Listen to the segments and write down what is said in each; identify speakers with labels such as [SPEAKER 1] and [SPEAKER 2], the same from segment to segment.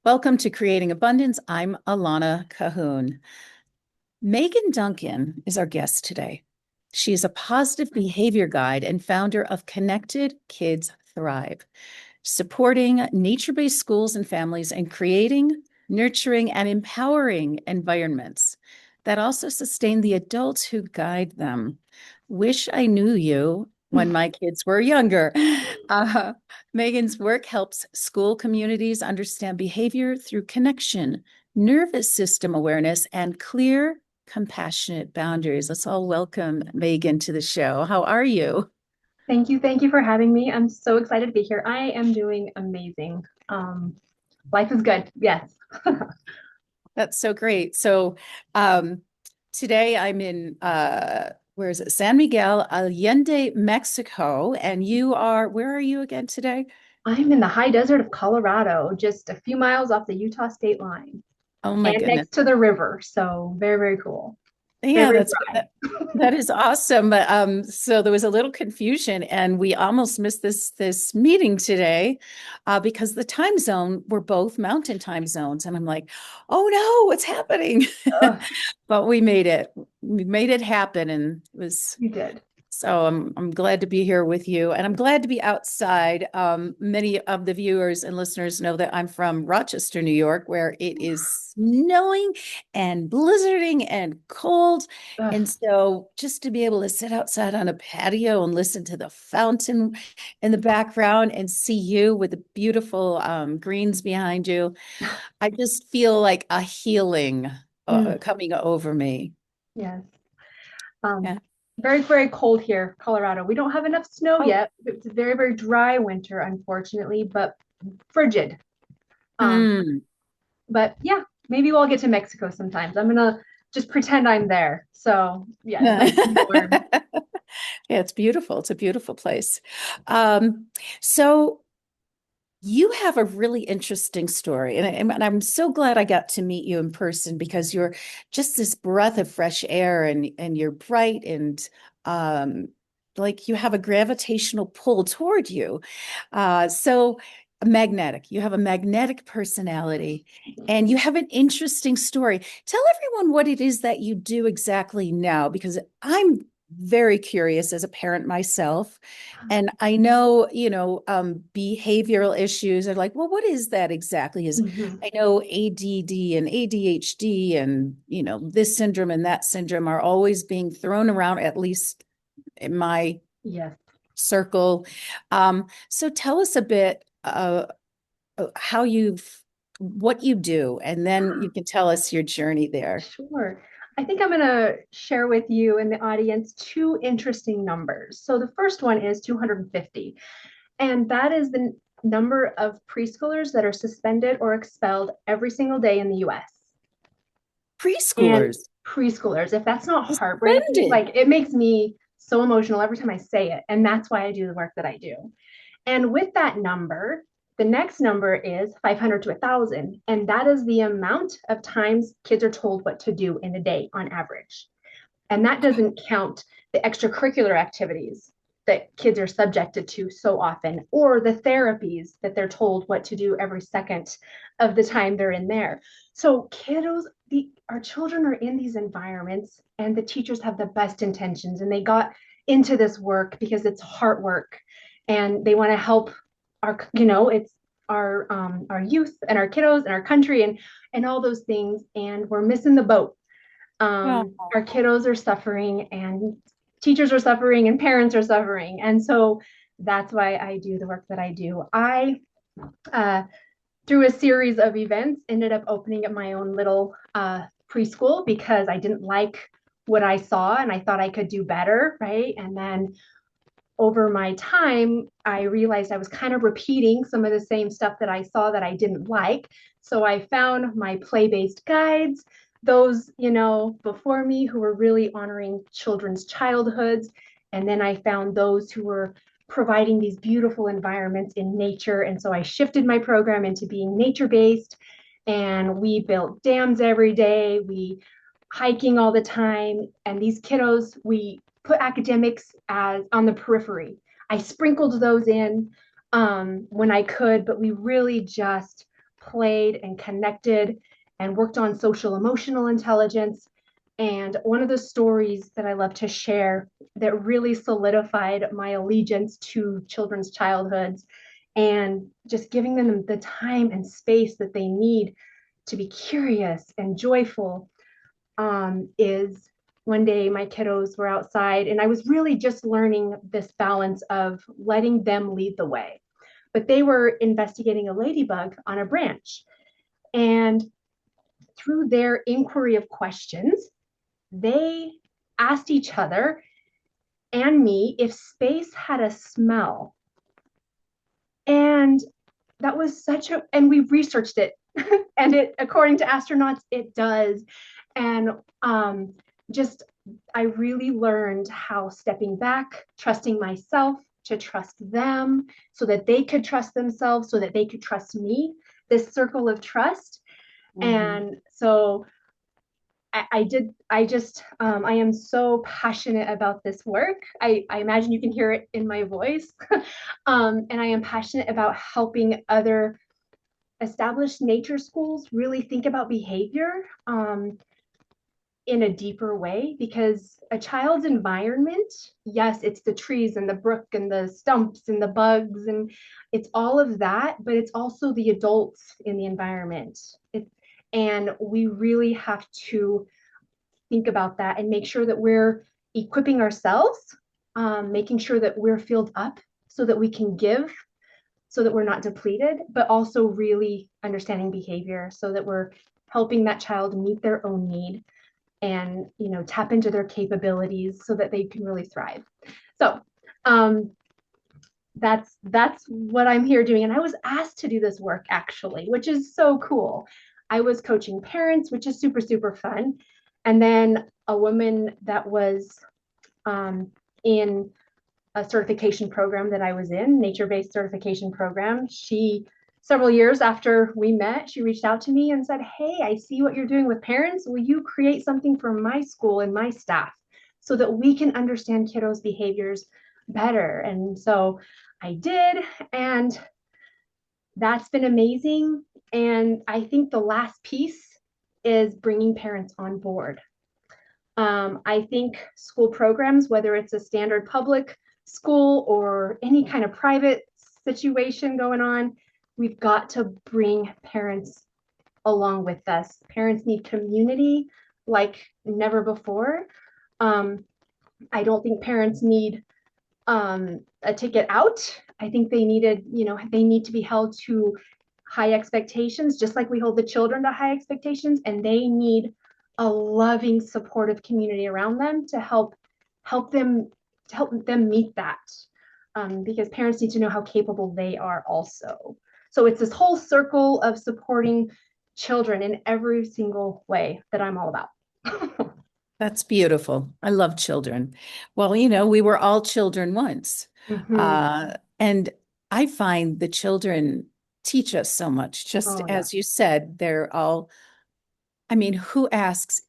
[SPEAKER 1] Welcome to Creating Abundance. I'm Alana Cahoon. Megan Duncan is our guest today. She is a positive behavior guide and founder of Connected Kids Thrive, supporting nature-based schools and families and creating, nurturing, and empowering environments that also sustain the adults who guide them. Wish I knew you when my kids were younger. Uh, Megan's work helps school communities understand behavior through connection, nervous system awareness, and clear, compassionate boundaries. Let's all welcome Megan to the show. How are you?
[SPEAKER 2] Thank you. Thank you for having me. I'm so excited to be here. I am doing amazing. Life is good. Yes.
[SPEAKER 1] That's so great. So um, today I'm in where is it? San Miguel Allende, Mexico. And where are you again today?
[SPEAKER 2] I'm in the high desert of Colorado, just a few miles off the Utah state line
[SPEAKER 1] Oh my
[SPEAKER 2] and
[SPEAKER 1] goodness.
[SPEAKER 2] next to the river. So very, very cool. Very,
[SPEAKER 1] Yeah,
[SPEAKER 2] very
[SPEAKER 1] that, that is awesome. But so there was a little confusion, and we almost missed this meeting today, because the time zone we're both mountain time zones, and I'm like, oh no, what's happening?
[SPEAKER 2] dry.
[SPEAKER 1] But we made it. We made it happen, and it was
[SPEAKER 2] You did.
[SPEAKER 1] so I'm glad to be here with you, and I'm glad to be outside. Many of the viewers and listeners know that I'm from Rochester, New York, where it is snowing and blizzarding and cold. And
[SPEAKER 2] Ugh.
[SPEAKER 1] so just to be able to sit outside on a patio and listen to the fountain in the background and see you with the beautiful greens behind you, I just feel like a healing
[SPEAKER 2] Mm,
[SPEAKER 1] coming over me.
[SPEAKER 2] yes. Um,
[SPEAKER 1] Yeah.
[SPEAKER 2] Very, very cold here, Colorado. We don't have enough snow
[SPEAKER 1] Oh.
[SPEAKER 2] yet. It's a very, very dry winter, unfortunately, but frigid. Um,
[SPEAKER 1] Mm.
[SPEAKER 2] But yeah, maybe we'll get to Mexico sometimes. I'm gonna just pretend I'm there. So yeah, it's
[SPEAKER 1] Yeah,
[SPEAKER 2] nice to be warm.
[SPEAKER 1] it's beautiful. It's a beautiful place. Um, so you have a really interesting story, and I'm so glad I got to meet you in person because you're just this breath of fresh air, and you're bright and um, like you have a gravitational pull toward you. So magnetic. You have a magnetic personality, and you have an interesting story. Tell everyone what it is that you do exactly now, because I'm very curious as a parent myself. And I know, behavioral issues are like, well, what is that exactly? Is
[SPEAKER 2] Mhm.
[SPEAKER 1] I know ADD and ADHD and, this syndrome and that syndrome are always being thrown around, at least in my
[SPEAKER 2] Yes,
[SPEAKER 1] circle. So tell us a bit how what you do, and then you can tell us your journey there.
[SPEAKER 2] sure. I think I'm gonna share with you and the audience two interesting numbers. So the first one is 250, and that is the number of preschoolers that are suspended or expelled every single day in the US. And
[SPEAKER 1] Preschoolers
[SPEAKER 2] preschoolers, if that's not heartbreaking,
[SPEAKER 1] suspended.
[SPEAKER 2] like it makes me so emotional every time I say it. And that's why I do the work that I do. And with that number, the next number is 500 to 1,000. And that is the amount of times kids are told what to do in a day on average. And that doesn't count the extracurricular activities that kids are subjected to so often, or the therapies that they're told what to do every second of the time they're in there. So kiddos, our children are in these environments, and the teachers have the best intentions, and they got into this work because it's hard work, and they want to help it's our youth and our kiddos and our country and all those things, and we're missing the boat.
[SPEAKER 1] Oh,
[SPEAKER 2] Our kiddos are suffering, and teachers are suffering, and parents are suffering. And so that's why I do the work that I do. Uh, through a series of events, ended up opening up my own little preschool because I didn't like what I saw and I thought I could do better. Right. And then over my time, I realized I was kind of repeating some of the same stuff that I saw that I didn't like. So I found my play based guides, those, before me who were really honoring children's childhoods. And then I found those who were providing these beautiful environments in nature. And so I shifted my program into being nature based. And we built dams every day. We hiking all the time. And these kiddos, we put academics as on the periphery. I sprinkled those in when I could, but we really just played and connected and worked on social emotional intelligence. And one of the stories that I love to share that really solidified my allegiance to children's childhoods and just giving them the time and space that they need to be curious and joyful is one day my kiddos were outside and I was really just learning this balance of letting them lead the way. But they were investigating a ladybug on a branch. And through their inquiry of questions, they asked each other and me if space had a smell. And that was and we researched it. And it, according to astronauts, it does. And just, I really learned how stepping back, trusting myself to trust them so that they could trust themselves, so that they could trust me, this circle of trust. Mm-hmm. And so I am so passionate about this work. I imagine you can hear it in my voice. And I am passionate about helping other established nature schools really think about behavior in a deeper way, because a child's environment, yes, it's the trees and the brook and the stumps and the bugs and it's all of that, but it's also the adults in the environment. And we really have to think about that and make sure that we're equipping ourselves, making sure that we're filled up so that we can give, so that we're not depleted, but also really understanding behavior so that we're helping that child meet their own need and, you know, tap into their capabilities so that they can really thrive. So that's what I'm here doing. And I was asked to do this work actually, which is so cool. I was coaching parents, which is super, super fun. And then a woman that was in a certification program that I was in, nature-based certification program, several years after we met, she reached out to me and said, hey, I see what you're doing with parents. Will you create something for my school and my staff so that we can understand kiddos' behaviors better? And so I did, and that's been amazing. And I think the last piece is bringing parents on board. I think school programs, whether it's a standard public school or any kind of private situation going on, we've got to bring parents along with us. Parents need community like never before. I don't think parents need a ticket out. I think they need to be held to high expectations, just like we hold the children to high expectations, and they need a loving, supportive community around them to help them meet that. Because parents need to know how capable they are also. So it's this whole circle of supporting children in every single way that I'm all about.
[SPEAKER 1] That's beautiful. I love children. Well, we were all children once.
[SPEAKER 2] Mm-hmm.
[SPEAKER 1] And I find the children teach us so much. Just as you said, who asks,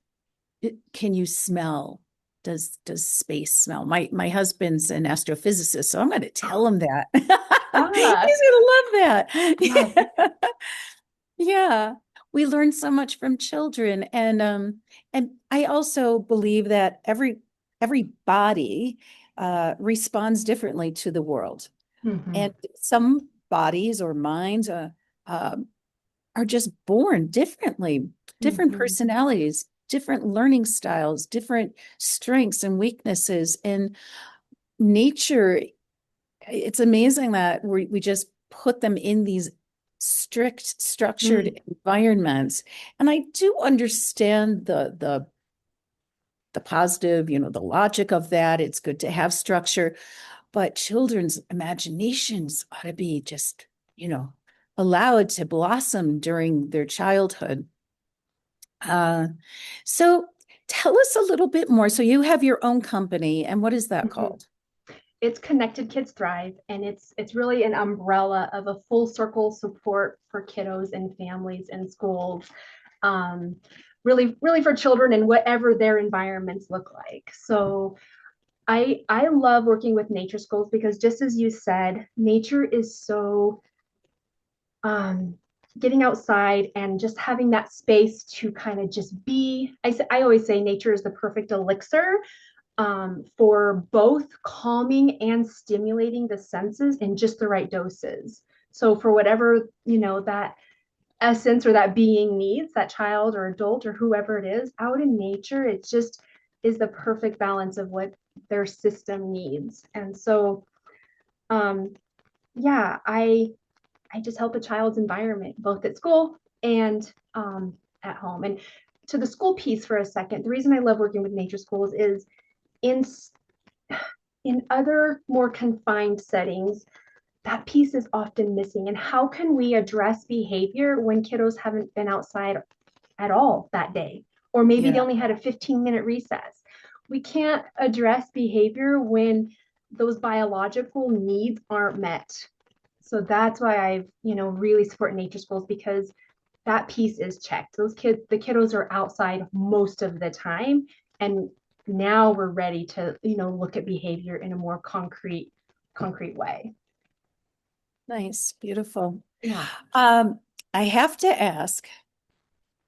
[SPEAKER 1] can you smell? Does space smell? My husband's an astrophysicist, so I'm going to tell him that. He's going to love that.
[SPEAKER 2] Yes.
[SPEAKER 1] Yeah, we learn so much from children, and I also believe that every body responds differently to the world, and some bodies or minds are just born differently, different personalities, different learning styles, different strengths and weaknesses. And nature, it's amazing that we just put them in these strict, structured environments. And I do understand the positive, the logic of that. It's good to have structure, but children's imaginations ought to be just, allowed to blossom during their childhood. So tell us a little bit more. So you have your own company, and what is that called?
[SPEAKER 2] It's Connected Kids Thrive, and it's really an umbrella of a full circle support for kiddos and families and schools, really for children and whatever their environments look like. So I love working with nature schools because, just as you said, nature is so getting outside and just having that space to kind of just be. I always say nature is the perfect elixir for both calming and stimulating the senses in just the right doses. So for whatever, that essence or that being needs, that child or adult or whoever it is, out in nature, it just is the perfect balance of what their system needs. And so, um, yeah, I just help a child's environment, both at school and at home. And to the school piece for a second, the reason I love working with nature schools is in in other more confined settings, that piece is often missing. And how can we address behavior when kiddos haven't been outside at all that day? Or maybe they
[SPEAKER 1] Yeah.
[SPEAKER 2] only had a 15-minute recess. We can't address behavior when those biological needs aren't met. So that's why I, really support nature schools, because that piece is checked. The kiddos are outside most of the time. And now we're ready to, look at behavior in a more concrete way.
[SPEAKER 1] Nice. Beautiful.
[SPEAKER 2] Yeah.
[SPEAKER 1] Um, I have to ask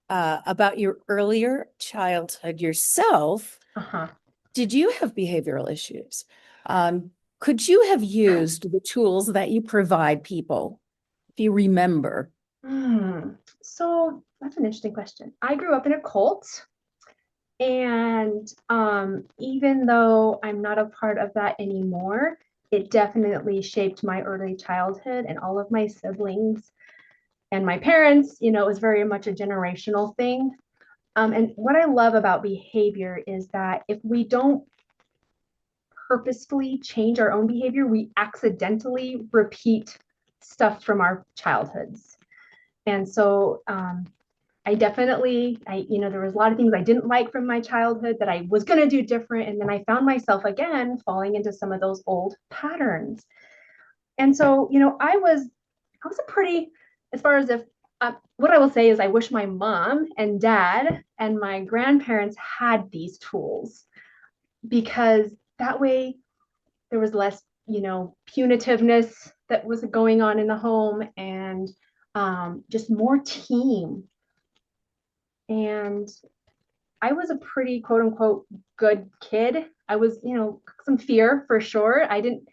[SPEAKER 1] about your earlier childhood yourself.
[SPEAKER 2] Uh-huh.
[SPEAKER 1] Did you have behavioral issues? Could you have used the tools that you provide people, if you remember?
[SPEAKER 2] So that's an interesting question. I grew up in a cult, and even though I'm not a part of that anymore, it definitely shaped my early childhood and all of my siblings and my parents. It was very much a generational thing. And what I love about behavior is that if we don't purposefully change our own behavior, we accidentally repeat stuff from our childhoods. And so there was a lot of things I didn't like from my childhood that I was going to do different. And then I found myself again falling into some of those old patterns. And so, I was a pretty, as far as if, what I will say is I wish my mom and dad and my grandparents had these tools, because that way there was less, punitiveness that was going on in the home, and just more team. And I was a pretty quote unquote good kid. I was, some fear for sure. I didn't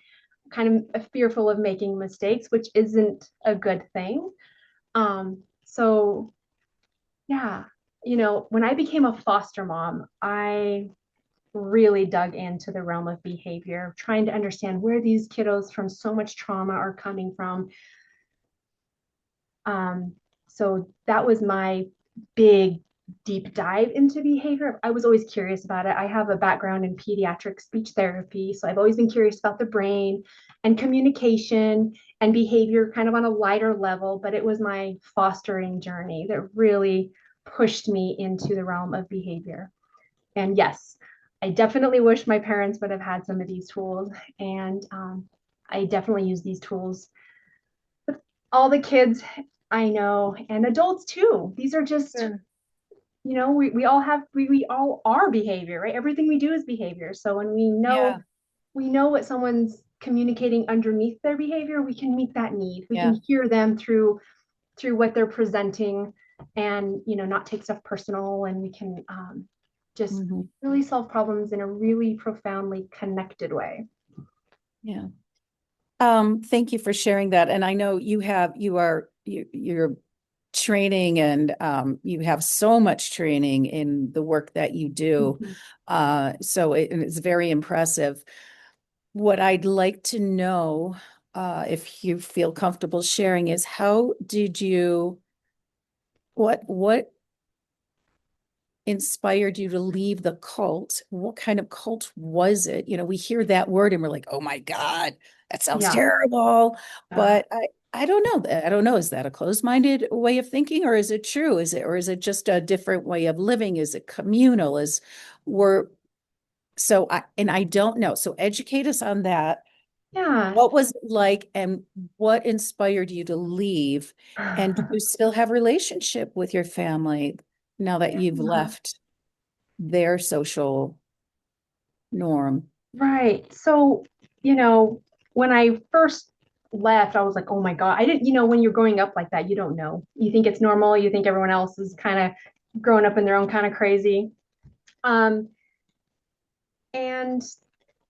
[SPEAKER 2] kind of fearful of making mistakes, which isn't a good thing. So yeah, when I became a foster mom, I really dug into the realm of behavior, trying to understand where these kiddos from so much trauma are coming from. Um, so that was my big deep dive into behavior. I was always curious about it. I have a background in pediatric speech therapy, so I've always been curious about the brain and communication and behavior kind of on a lighter level, but it was my fostering journey that really pushed me into the realm of behavior. And yes, I definitely wish my parents would have had some of these tools. And I definitely use these tools with all the kids I know, and adults too. These are just,
[SPEAKER 1] Sure.
[SPEAKER 2] we all are behavior, right? Everything we do is behavior. So when
[SPEAKER 1] Yeah.
[SPEAKER 2] we know what someone's communicating underneath their behavior, we can meet that need. We
[SPEAKER 1] Yeah.
[SPEAKER 2] can hear them through what they're presenting, and not take stuff personal, and we can just
[SPEAKER 1] Mhm.
[SPEAKER 2] really solve problems in a really profoundly connected way.
[SPEAKER 1] Yeah. Thank you for sharing that. And I know you're training, and you have so much training in the work that you do.
[SPEAKER 2] Mm-hmm.
[SPEAKER 1] And it's very impressive. What I'd like to know, if you feel comfortable sharing, is what inspired you to leave the cult? What kind of cult was it? We hear that word and we're like, oh my God, that sounds
[SPEAKER 2] Yeah.
[SPEAKER 1] terrible.
[SPEAKER 2] Uh,
[SPEAKER 1] But I don't know. I don't know. Is that a closed-minded way of thinking, or is it true? Is it just a different way of living? Is it communal? We're and I don't know. So educate us on that.
[SPEAKER 2] yeah.
[SPEAKER 1] What was it like, and what inspired you to leave? And do you still have relationship with your family now that you've
[SPEAKER 2] Yeah.
[SPEAKER 1] left their social norm?
[SPEAKER 2] Right. So, when I first left, I was like, oh my God. I didn't, when you're growing up like that, you don't know. You think it's normal. You think everyone else is kind of growing up in their own kind of crazy. Um, and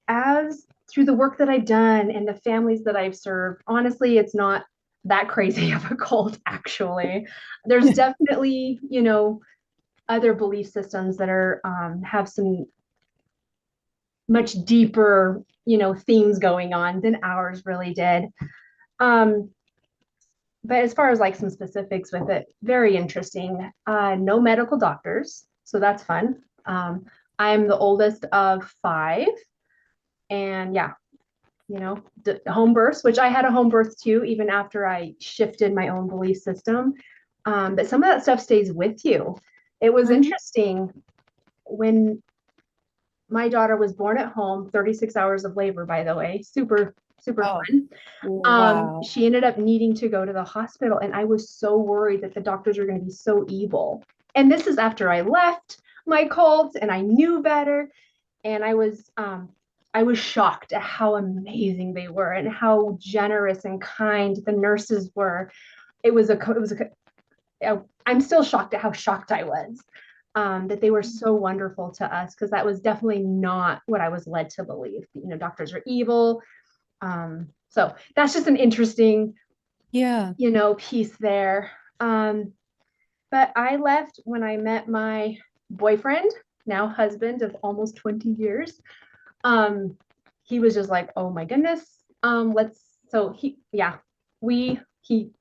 [SPEAKER 2] as through the work that I've done and the families that I've served, honestly, it's not that crazy of a cult, actually. There's definitely, other belief systems that are have some much deeper, themes going on than ours really did. Um, but as far as like some specifics with it, very interesting. No medical doctors, so that's fun. I'm the oldest of five, and yeah, home births, which I had a home birth too, even after I shifted my own belief system. But some of that stuff stays with you. It was
[SPEAKER 1] Mhm.
[SPEAKER 2] interesting when my daughter was born at home, 36 hours of labor, by the way, super, super
[SPEAKER 1] Oh,
[SPEAKER 2] fun.
[SPEAKER 1] wow.
[SPEAKER 2] She ended up needing to go to the hospital, and I was so worried that the doctors are going to be so evil. And this is after I left my cult and I knew better. And I was shocked at how amazing they were and how generous and kind the nurses were. I'm still shocked at how shocked I was, that they were so wonderful to us, because that was definitely not what I was led to believe. Doctors are evil. So that's just an interesting,
[SPEAKER 1] Yeah.
[SPEAKER 2] piece there. Um, but I left when I met my boyfriend, now husband of almost 20 years. um he was just like, oh my goodness, let's so he yeah we he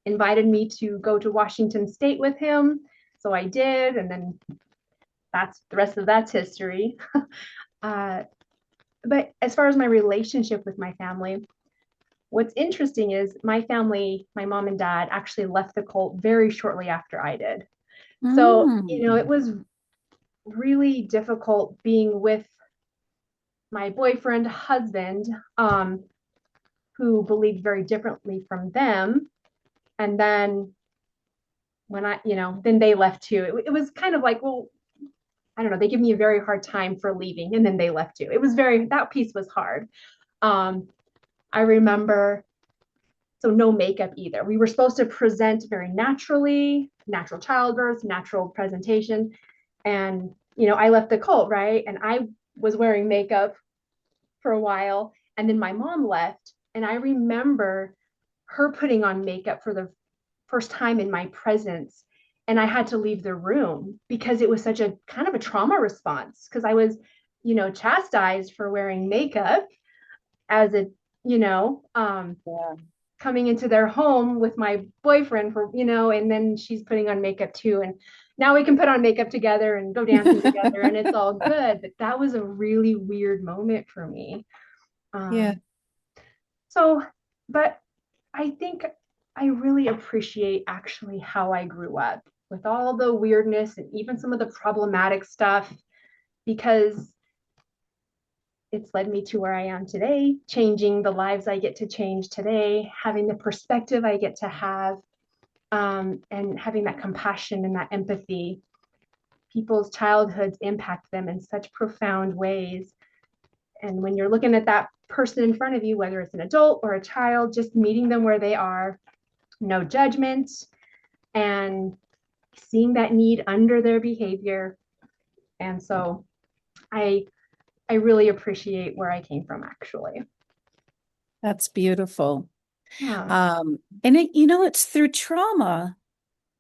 [SPEAKER 2] invited me to go to Washington State with him, so I did, and then that's the rest of that's history. uh but as far as my relationship with my family, what's interesting is my family, my mom and dad, actually left the cult very shortly after I did. So it
[SPEAKER 1] Mm.
[SPEAKER 2] was really difficult being with my boyfriend husband, who believed very differently from them. And then then they left too. It was kind of like, well, I don't know, they give me a very hard time for leaving, and then they left too. It was that piece was hard. Um, I remember, so no makeup either. We were supposed to present very naturally, natural childbirth, natural presentation. And, I left the cult, right? And I was wearing makeup for a while. And then my mom left. And I remember her putting on makeup for the first time in my presence. And I had to leave the room because it was such a kind of a trauma response, because I was, chastised for wearing makeup as a, you know, um,
[SPEAKER 1] Yeah.
[SPEAKER 2] coming into their home with my boyfriend for, and then she's putting on makeup too. And now we can put on makeup together and go dancing together and it's all good. But that was a really weird moment for me.
[SPEAKER 1] Yeah.
[SPEAKER 2] Um, so, but I think I really appreciate actually how I grew up with all the weirdness and even some of the problematic stuff, because it's led me to where I am today, changing the lives I get to change today, having the perspective I get to have, and having that compassion and that empathy. People's childhoods impact them in such profound ways. And when you're looking at that person in front of you, whether it's an adult or a child, just meeting them where they are, no judgment, and seeing that need under their behavior. And so I I really appreciate where I came from, actually.
[SPEAKER 1] That's beautiful.
[SPEAKER 2] Yeah.
[SPEAKER 1] And it's through trauma,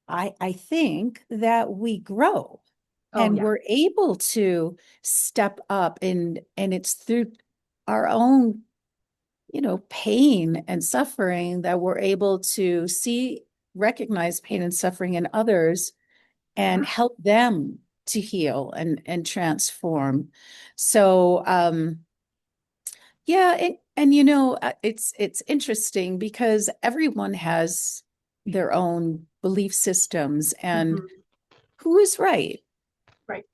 [SPEAKER 1] I think, that we grow
[SPEAKER 2] Oh
[SPEAKER 1] and
[SPEAKER 2] yeah.
[SPEAKER 1] we're able to step up, and it's through our own, pain and suffering that we're able to recognize pain and suffering in others and
[SPEAKER 2] Yeah.
[SPEAKER 1] help them to heal and transform. So, yeah, and it's interesting because everyone has their own belief systems, and
[SPEAKER 2] Mhm.
[SPEAKER 1] who is right?
[SPEAKER 2] Right.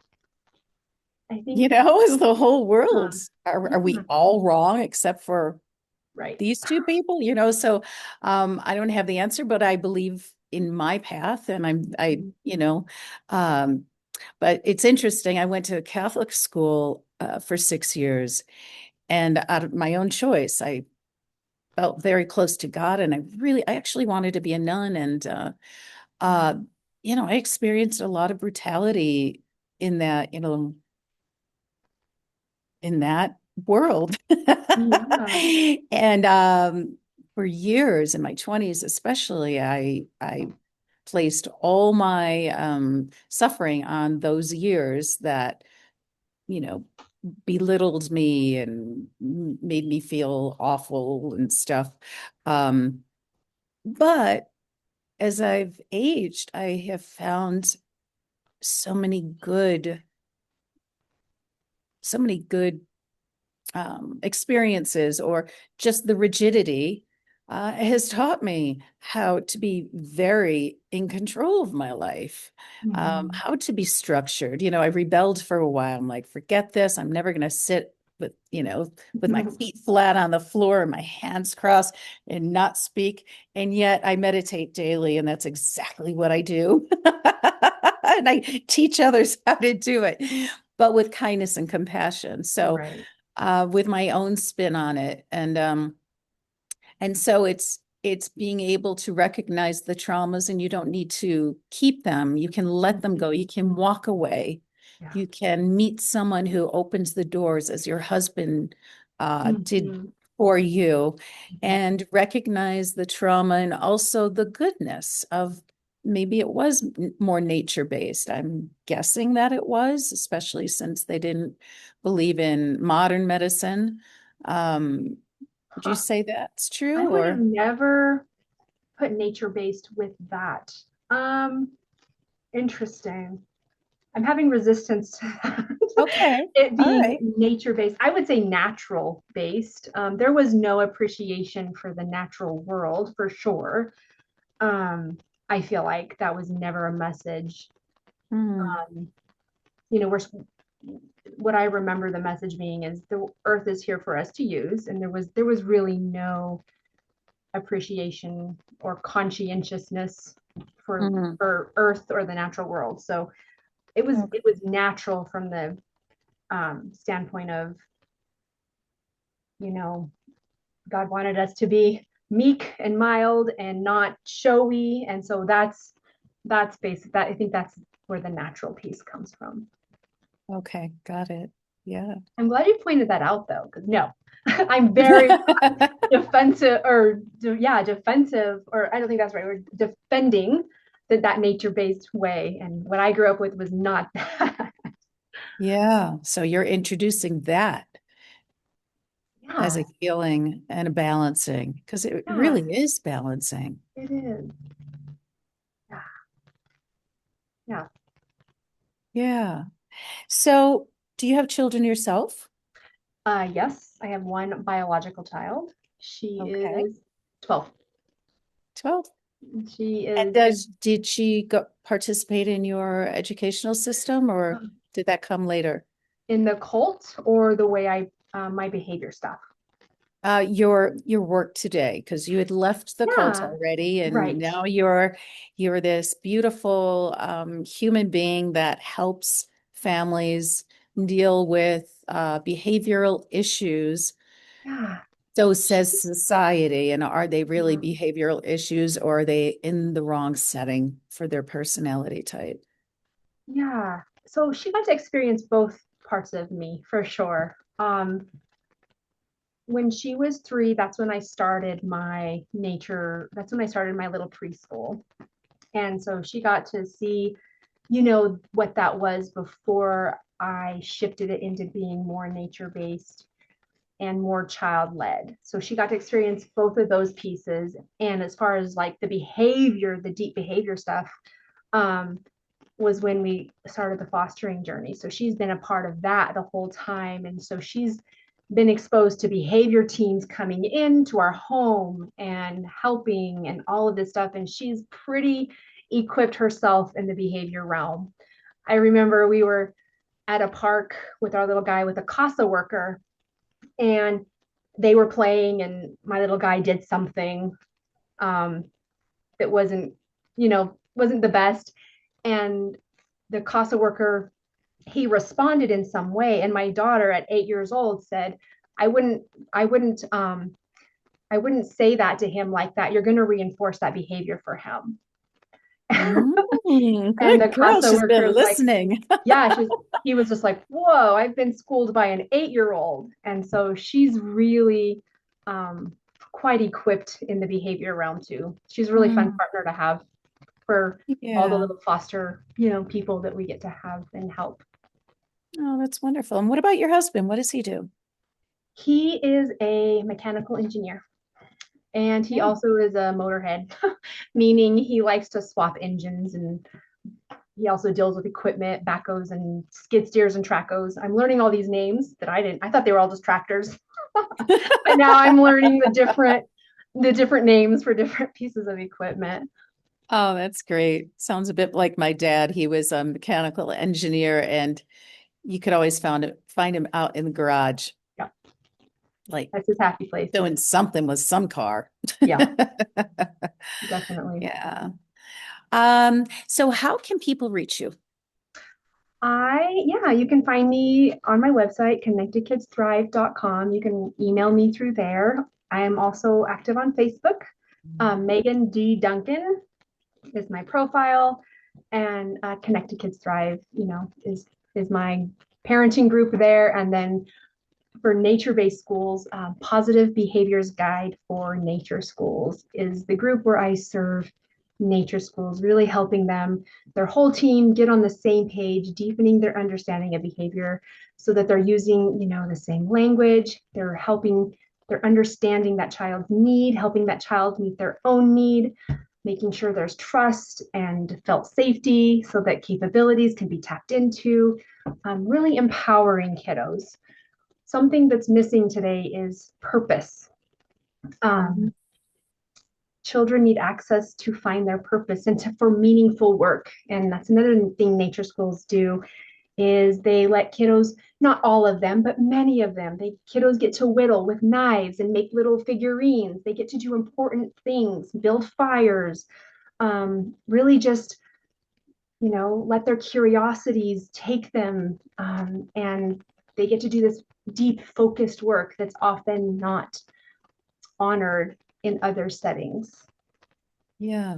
[SPEAKER 2] I think
[SPEAKER 1] Is the whole world. Are we
[SPEAKER 2] yeah,
[SPEAKER 1] all wrong except for
[SPEAKER 2] right.
[SPEAKER 1] these two people? So I don't have the answer, but I believe in my path, and
[SPEAKER 2] Mhm.
[SPEAKER 1] um, but it's interesting. I went to a Catholic school for 6 years, and out of my own choice, I felt very close to God, and I actually wanted to be a nun. And uh, I experienced a lot of brutality in that, in that world.
[SPEAKER 2] Yeah.
[SPEAKER 1] And for years in my 20s, especially, I placed all my suffering on those years that, you know, belittled me and made me feel awful and stuff. But as I've aged, I have found so many good, so many good experiences, or just the rigidity has taught me how to be very in control of my life,
[SPEAKER 2] Mhm.
[SPEAKER 1] how to be structured. I rebelled for a while. I'm like, forget this. I'm never going to sit with my feet flat on the floor and my hands crossed and not speak. And yet I meditate daily, and that's exactly what I do. And I teach others how to do it, but with kindness and compassion. So
[SPEAKER 2] Right.
[SPEAKER 1] with my own spin on it. And so it's being able to recognize the traumas, and you don't need to keep them. You can let them go. You can walk away.
[SPEAKER 2] Yeah.
[SPEAKER 1] You can meet someone who opens the doors, as your husband did
[SPEAKER 2] Mhm.
[SPEAKER 1] for you,
[SPEAKER 2] Mhm.
[SPEAKER 1] and recognize the trauma and also the goodness of, maybe it was more nature based. I'm guessing that it was, especially since they didn't believe in modern medicine. Um, would you
[SPEAKER 2] Huh.
[SPEAKER 1] say that's
[SPEAKER 2] I
[SPEAKER 1] true,
[SPEAKER 2] would have
[SPEAKER 1] or?
[SPEAKER 2] never put nature-based with that. Um, Interesting. I'm having resistance to that.
[SPEAKER 1] Okay.
[SPEAKER 2] It
[SPEAKER 1] All
[SPEAKER 2] being
[SPEAKER 1] right.
[SPEAKER 2] nature-based. I would say natural-based. There was no appreciation for the natural world for sure. Um, I feel like that was never a message.
[SPEAKER 1] Hmm.
[SPEAKER 2] Um, you know, we're what I remember the message being is the earth is here for us to use, and there was really no appreciation or conscientiousness
[SPEAKER 1] Hmm.
[SPEAKER 2] for earth or the natural world. So it was natural from the standpoint of, you know, God wanted us to be meek and mild and not showy, and so that's basic. That I think that's where the natural piece comes from.
[SPEAKER 1] Okay, got it. Yeah.
[SPEAKER 2] I'm glad you pointed that out though, because no, I'm very defensive, or yeah, defensive, or I don't think that's right. We're defending that nature-based way, and what I grew up with was not that.
[SPEAKER 1] Yeah. So you're introducing that as
[SPEAKER 2] Yeah,
[SPEAKER 1] a healing and a balancing, because it
[SPEAKER 2] yeah,
[SPEAKER 1] really is balancing.
[SPEAKER 2] it is. Yeah, yeah.
[SPEAKER 1] Yeah. So do you have children yourself?
[SPEAKER 2] Yes, I have one biological child. She
[SPEAKER 1] Okay.
[SPEAKER 2] is 12.
[SPEAKER 1] 12.
[SPEAKER 2] She
[SPEAKER 1] And
[SPEAKER 2] is
[SPEAKER 1] did she go participate in your educational system, or did that come later?
[SPEAKER 2] in the cult, or the way I my behavior stuff.
[SPEAKER 1] Your work today, because you had left the cult
[SPEAKER 2] Yeah,
[SPEAKER 1] already, and
[SPEAKER 2] right.
[SPEAKER 1] now you're this beautiful human being that helps families deal with behavioral issues.
[SPEAKER 2] Yeah,
[SPEAKER 1] So says society. And are they really
[SPEAKER 2] yeah,
[SPEAKER 1] behavioral issues, or are they in the wrong setting for their personality type?
[SPEAKER 2] yeah. So she got to experience both parts of me for sure. When she was 3, that's when I started my nature. That's when I started my little preschool, and so she got to see, what that was before I shifted it into being more nature based and more child led. So she got to experience both of those pieces. And as far as like the behavior, the deep behavior stuff, um, was when we started the fostering journey. So she's been a part of that the whole time. And so she's been exposed to behavior teams coming into our home and helping and all of this stuff. And she's pretty equipped herself in the behavior realm. I remember we were at a park with our little guy with a CASA worker, and they were playing, and my little guy did something um, that wasn't the best, and the CASA worker, he responded in some way, and my daughter at 8 years old said, i wouldn't I wouldn't I wouldn't say that to him like that. You're going to reinforce that behavior for him. And the
[SPEAKER 1] Good girl.
[SPEAKER 2] CASA
[SPEAKER 1] She's
[SPEAKER 2] worker
[SPEAKER 1] been
[SPEAKER 2] was like,
[SPEAKER 1] listening.
[SPEAKER 2] yeah, he was just like, whoa, I've been schooled by an 8-year-old. And so she's really um, quite equipped in the behavior realm too. She's a really fun
[SPEAKER 1] Mm,
[SPEAKER 2] partner to have for all the
[SPEAKER 1] yeah.
[SPEAKER 2] little foster, people that we get to have and help.
[SPEAKER 1] Oh, that's wonderful. And what about your husband? What does he do?
[SPEAKER 2] He is a mechanical engineer. And he
[SPEAKER 1] Yeah.
[SPEAKER 2] also is a motorhead, meaning he likes to swap engines, and he also deals with equipment, backhoes and skid steers and trackos. I'm learning all these names that I didn't. I thought they were all just tractors, but now I'm learning the different names for different pieces of equipment.
[SPEAKER 1] Oh, that's great. Sounds a bit like my dad. He was a mechanical engineer, and you could always find him out in the garage,
[SPEAKER 2] Yeah,
[SPEAKER 1] like
[SPEAKER 2] that's his happy place.
[SPEAKER 1] doing something with some car.
[SPEAKER 2] Yeah, definitely.
[SPEAKER 1] Yeah. So how can people reach you?
[SPEAKER 2] Yeah, you can find me on my website, connectedkidsthrive.com. You can email me through there. I am also active on Facebook. Megan D. Duncan is my profile, and Connected Kids Thrive, is my parenting group there. And then for nature-based schools, Positive Behaviors Guide for Nature Schools is the group where I serve nature schools, really helping them, their whole team, get on the same page, deepening their understanding of behavior so that they're using, the same language. They're understanding that child's need, helping that child meet their own need, making sure there's trust and felt safety so that capabilities can be tapped into, really empowering kiddos. Something that's missing today is purpose.
[SPEAKER 1] Mhm.
[SPEAKER 2] Um, Children need access to find their purpose and for meaningful work. And that's another thing nature schools do is they let kiddos, not all of them, but many of them, kiddos get to whittle with knives and make little figurines. They get to do important things, build fires, really just, let their curiosities take them, and they get to do this deep focused work that's often not honored in other settings.
[SPEAKER 1] Yeah.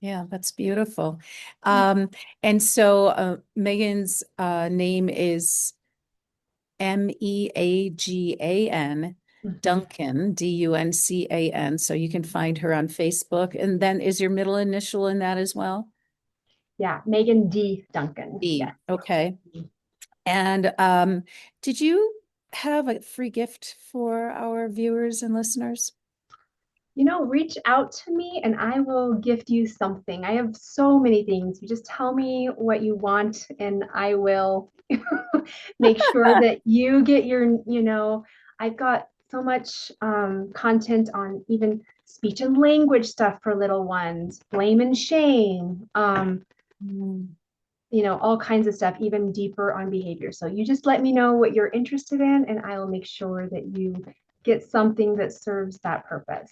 [SPEAKER 1] Yeah, that's beautiful. And so Megan's name is Meagan
[SPEAKER 2] Mhm.
[SPEAKER 1] Duncan, Duncan. So you can find her on Facebook. And then is your middle initial in that as well?
[SPEAKER 2] Yeah, Megan D. Duncan.
[SPEAKER 1] D.
[SPEAKER 2] Yes.
[SPEAKER 1] Okay. And did you have a free gift for our viewers and listeners?
[SPEAKER 2] Reach out to me and I will gift you something. I have so many things. You just tell me what you want and I will make sure that you get I've got so much content on even speech and language stuff for little ones, blame and shame,
[SPEAKER 1] Mm.
[SPEAKER 2] all kinds of stuff, even deeper on behavior. So you just let me know what you're interested in and I will make sure that you get something that serves that purpose.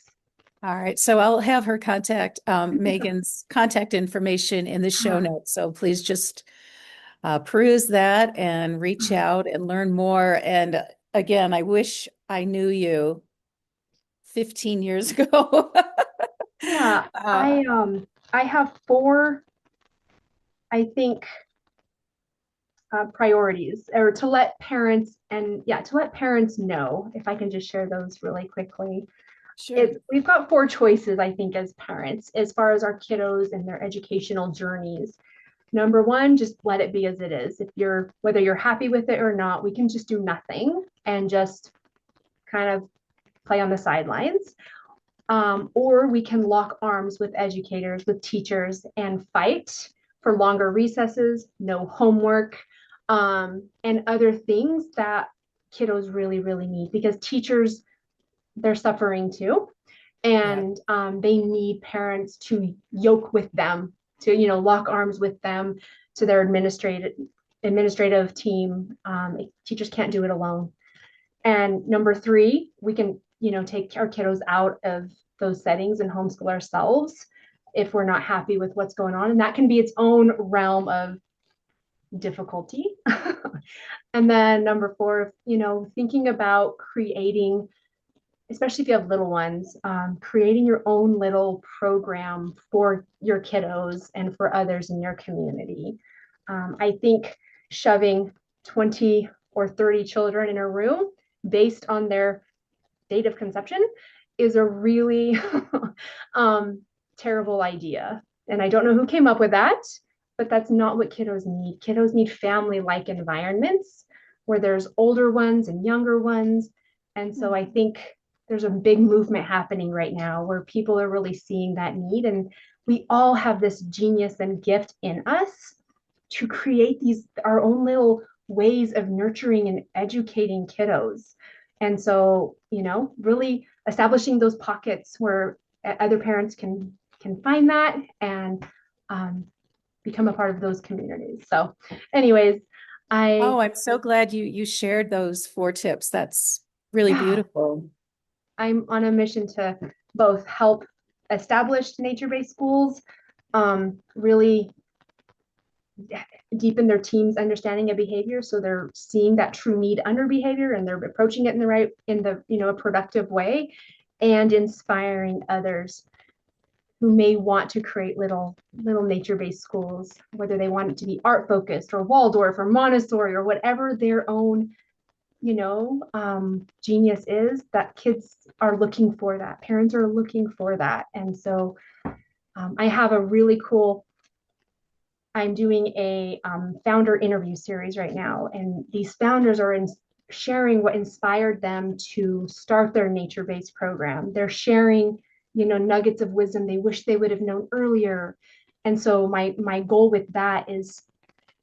[SPEAKER 1] All right. So I'll have her contact Megan's contact information in the show notes. So please just peruse that and reach out and learn more. And again, I wish I knew you 15 years ago.
[SPEAKER 2] Yeah,
[SPEAKER 1] uh,
[SPEAKER 2] I have four, I think, priorities, or to let parents, and yeah, to let parents know, if I can just share those really quickly.
[SPEAKER 1] sure.
[SPEAKER 2] We've got four choices, I think, as parents, as far as our kiddos and their educational journeys. Number one, just let it be as it is. If you're Whether you're happy with it or not, we can just do nothing and just kind of play on the sidelines. Or we can lock arms with educators, with teachers, and fight for longer recesses, no homework, and other things that kiddos really, really need, because teachers, they're suffering too.
[SPEAKER 1] Yeah.
[SPEAKER 2] And they need parents to yoke with them, to, lock arms with them, to their administrative team. Teachers can't do it alone. And number three, we can, take our kiddos out of those settings and homeschool ourselves if we're not happy with what's going on. And that can be its own realm of difficulty. And then number four, thinking about creating especially if you have little ones, creating your own little program for your kiddos and for others in your community. I think shoving 20 or 30 children in a room based on their date of conception is a really terrible idea. And I don't know who came up with that, but that's not what kiddos need. Kiddos need family-like environments where there's older ones and younger ones. And so I think there's a big movement happening right now where people are really seeing that need. And we all have this genius and gift in us to create these our own little ways of nurturing and educating kiddos. And so, really establishing those pockets where other parents can find that and become a part of those communities. So, anyways,
[SPEAKER 1] Oh, I'm so glad you shared those 4 tips. That's really
[SPEAKER 2] yeah,
[SPEAKER 1] beautiful.
[SPEAKER 2] I'm on a mission to both help established nature-based schools, really deepen their team's understanding of behavior, so they're seeing that true need under behavior and they're approaching it in the a productive way, and inspiring others who may want to create little nature-based schools, whether they want it to be art focused or Waldorf or Montessori or whatever their own genius is. That kids are looking for that, parents are looking for that. And so I have a really cool, I'm doing a founder interview series right now, and these founders are sharing what inspired them to start their nature-based program. They're sharing, nuggets of wisdom they wish they would have known earlier. And so my goal with that is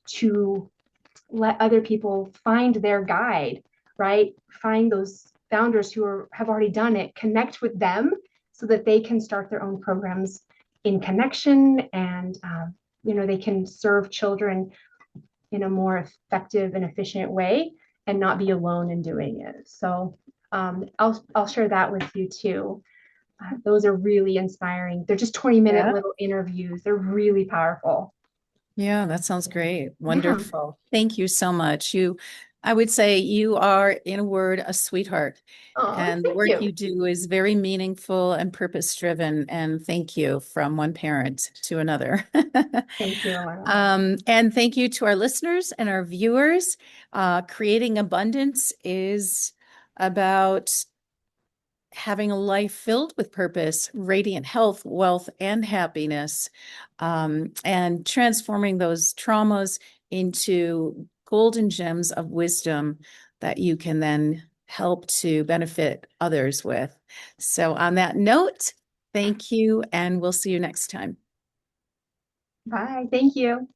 [SPEAKER 2] to let other people find their guide, right? Find those founders who have already done it, connect with them so that they can start their own programs in connection, and they can serve children in a more effective and efficient way and not be alone in doing it. So I'll share that with you too. Those are really inspiring. They're just 20-minute
[SPEAKER 1] Yeah.
[SPEAKER 2] little interviews. They're really powerful.
[SPEAKER 1] Yeah, that sounds great.
[SPEAKER 2] Yeah.
[SPEAKER 1] Wonderful. Thank you so much. I would say you are, in a word, a sweetheart.
[SPEAKER 2] Oh,
[SPEAKER 1] And the
[SPEAKER 2] thank
[SPEAKER 1] work
[SPEAKER 2] you.
[SPEAKER 1] you do is very meaningful and purpose driven. And thank you from one parent to another.
[SPEAKER 2] Thank you, Alana.
[SPEAKER 1] And thank you to our listeners and our viewers. Creating abundance is about having a life filled with purpose, radiant health, wealth, and happiness, and transforming those traumas into golden gems of wisdom that you can then help to benefit others with. So, on that note, thank you, and we'll see you next time.
[SPEAKER 2] Bye. Thank you.